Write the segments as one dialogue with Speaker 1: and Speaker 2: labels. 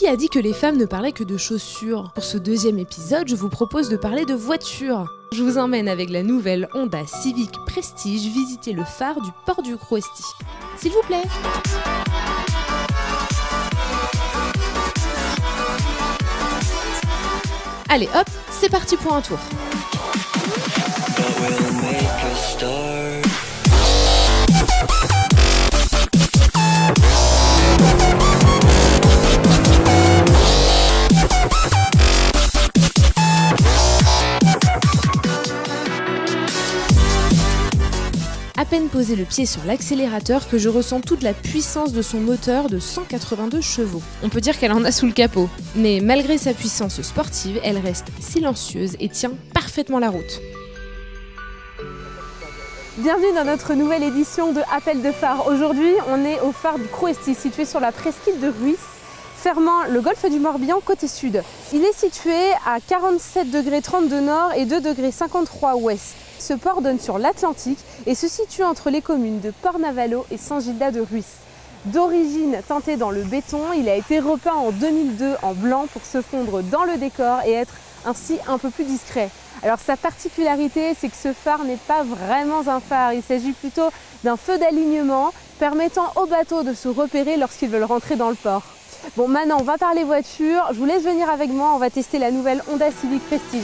Speaker 1: Qui a dit que les femmes ne parlaient que de chaussures? Pour ce deuxième épisode, je vous propose de parler de voitures. Je vous emmène avec la nouvelle Honda Civic Prestige visiter le phare du port du Croesti. S'il vous plaît. Allez hop, c'est parti pour un tour. À peine posé le pied sur l'accélérateur que je ressens toute la puissance de son moteur de 182 chevaux. On peut dire qu'elle en a sous le capot, mais malgré sa puissance sportive, elle reste silencieuse et tient parfaitement la route.
Speaker 2: Bienvenue dans notre nouvelle édition de Appel de phare. Aujourd'hui, on est au phare du Croesti, situé sur la presqu'île de Ruisse, fermant le golfe du Morbihan côté sud. Il est situé à 47,30 degrés nord et 2,53 degrés ouest. Ce port donne sur l'Atlantique et se situe entre les communes de Port-Navallo et Saint-Gildas de Ruisse. D'origine teintée dans le béton, il a été repeint en 2002 en blanc pour se fondre dans le décor et être ainsi un peu plus discret. Alors sa particularité, c'est que ce phare n'est pas vraiment un phare, il s'agit plutôt d'un feu d'alignement permettant aux bateaux de se repérer lorsqu'ils veulent rentrer dans le port. Bon, maintenant on va parler voiture, je vous laisse venir avec moi, on va tester la nouvelle Honda Civic Prestige.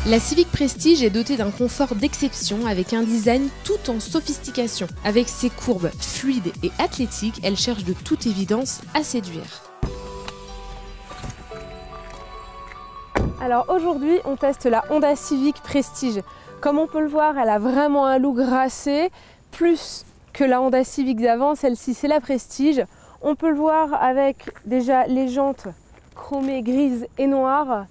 Speaker 1: La Civic Prestige est dotée d'un confort d'exception avec un design tout en sophistication. Avec ses courbes fluides et athlétiques, elle cherche de toute évidence à séduire.
Speaker 2: Alors aujourd'hui, on teste la Honda Civic Prestige. Comme on peut le voir, elle a vraiment un look racé, plus que la Honda Civic d'avant, celle-ci c'est la Prestige. On peut le voir avec déjà les jantes chromées grises et noires,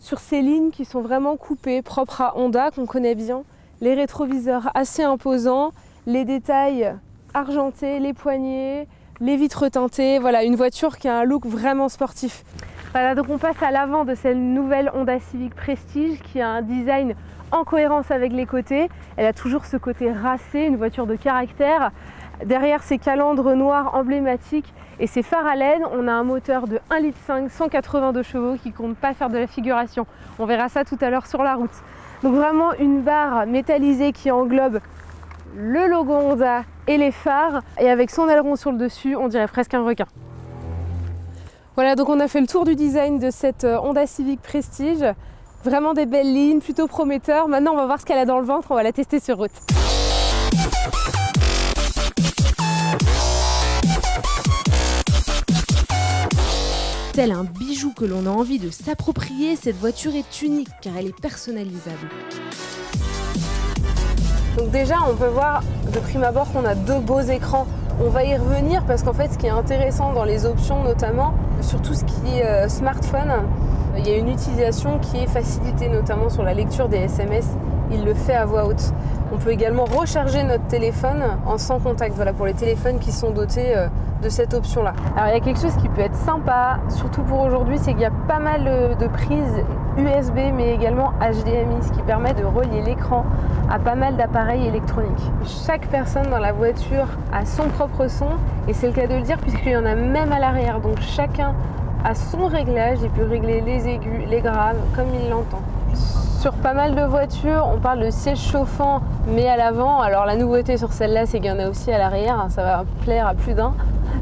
Speaker 2: sur ces lignes qui sont vraiment coupées, propres à Honda, qu'on connaît bien. Les rétroviseurs assez imposants, les détails argentés, les poignées, les vitres teintées. Voilà, une voiture qui a un look vraiment sportif. Voilà, donc on passe à l'avant de cette nouvelle Honda Civic Prestige qui a un design en cohérence avec les côtés. Elle a toujours ce côté racé, une voiture de caractère. Derrière ces calandres noirs emblématiques et ces phares à LED, on a un moteur de 1,5 litre, 182 chevaux qui ne compte pas faire de la figuration. On verra ça tout à l'heure sur la route. Donc vraiment une barre métallisée qui englobe le logo Honda et les phares. Et avec son aileron sur le dessus, on dirait presque un requin. Voilà, donc on a fait le tour du design de cette Honda Civic Prestige. Vraiment des belles lignes, plutôt prometteurs. Maintenant, on va voir ce qu'elle a dans le ventre, on va la tester sur route.
Speaker 1: Tel un bijou que l'on a envie de s'approprier, cette voiture est unique car elle est personnalisable.
Speaker 2: Donc déjà, on peut voir de prime abord qu'on a deux beaux écrans. On va y revenir parce qu'en fait, ce qui est intéressant dans les options notamment, sur tout ce qui est smartphone, il y a une utilisation qui est facilitée, notamment sur la lecture des SMS. Il le fait à voix haute. On peut également recharger notre téléphone en sans contact, voilà, pour les téléphones qui sont dotés de cette option-là. Alors il y a quelque chose qui peut être sympa, surtout pour aujourd'hui, c'est qu'il y a pas mal de prises USB mais également HDMI, ce qui permet de relier l'écran à pas mal d'appareils électroniques. Chaque personne dans la voiture a son propre son et c'est le cas de le dire puisqu'il y en a même à l'arrière, donc chacun a son réglage, il peut régler les aigus, les graves comme il l'entend. Sur pas mal de voitures, on parle de siège chauffant mais à l'avant. Alors la nouveauté sur celle-là, c'est qu'il y en a aussi à l'arrière, ça va plaire à plus d'un.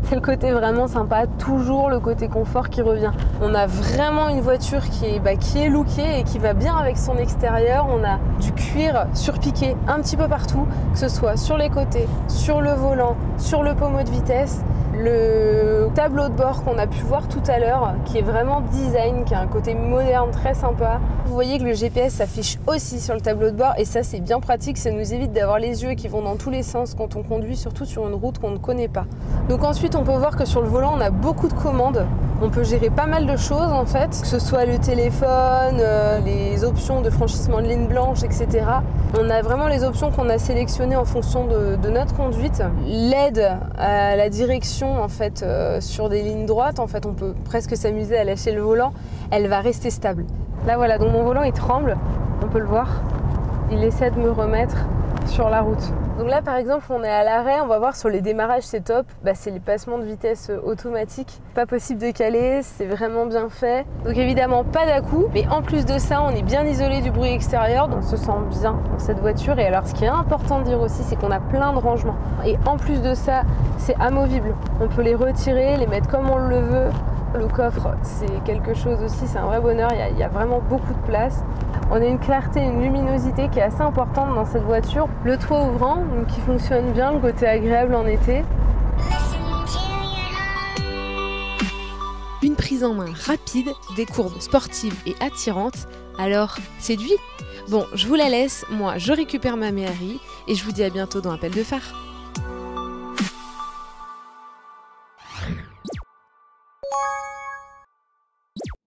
Speaker 2: C'est le côté vraiment sympa, toujours le côté confort qui revient. On a vraiment une voiture qui est lookée et qui va bien avec son extérieur. On a du cuir surpiqué un petit peu partout, que ce soit sur les côtés, sur le volant, sur le pommeau de vitesse. Le tableau de bord qu'on a pu voir tout à l'heure, qui est vraiment design, qui a un côté moderne très sympa. Vous voyez que le GPS s'affiche aussi sur le tableau de bord et ça c'est bien pratique, ça nous évite d'avoir les yeux qui vont dans tous les sens quand on conduit, surtout sur une route qu'on ne connaît pas. Donc ensuite on peut voir que sur le volant on a beaucoup de commandes. On peut gérer pas mal de choses en fait, que ce soit le téléphone, les options de franchissement de ligne blanche, etc. On a vraiment les options qu'on a sélectionnées en fonction de notre conduite. L'aide à la direction en fait sur des lignes droites, en fait on peut presque s'amuser à lâcher le volant, elle va rester stable. Là voilà, donc mon volant il tremble, on peut le voir, il essaie de me remettre sur la route. Donc là par exemple on est à l'arrêt, on va voir sur les démarrages c'est top, c'est les passements de vitesse automatiques, pas possible de caler, c'est vraiment bien fait. Donc évidemment pas d'à-coups, mais en plus de ça on est bien isolé du bruit extérieur, donc on se sent bien dans cette voiture. Et alors ce qui est important de dire aussi c'est qu'on a plein de rangements. Et en plus de ça c'est amovible, on peut les retirer, les mettre comme on le veut. Le coffre, c'est quelque chose aussi, c'est un vrai bonheur, il y a vraiment beaucoup de place. On a une clarté, une luminosité qui est assez importante dans cette voiture. Le toit ouvrant, donc qui fonctionne bien, le côté agréable en été.
Speaker 1: Une prise en main rapide, des courbes sportives et attirantes, alors séduit. Bon, je vous la laisse, moi je récupère ma Méhari et je vous dis à bientôt dans Appel de phare.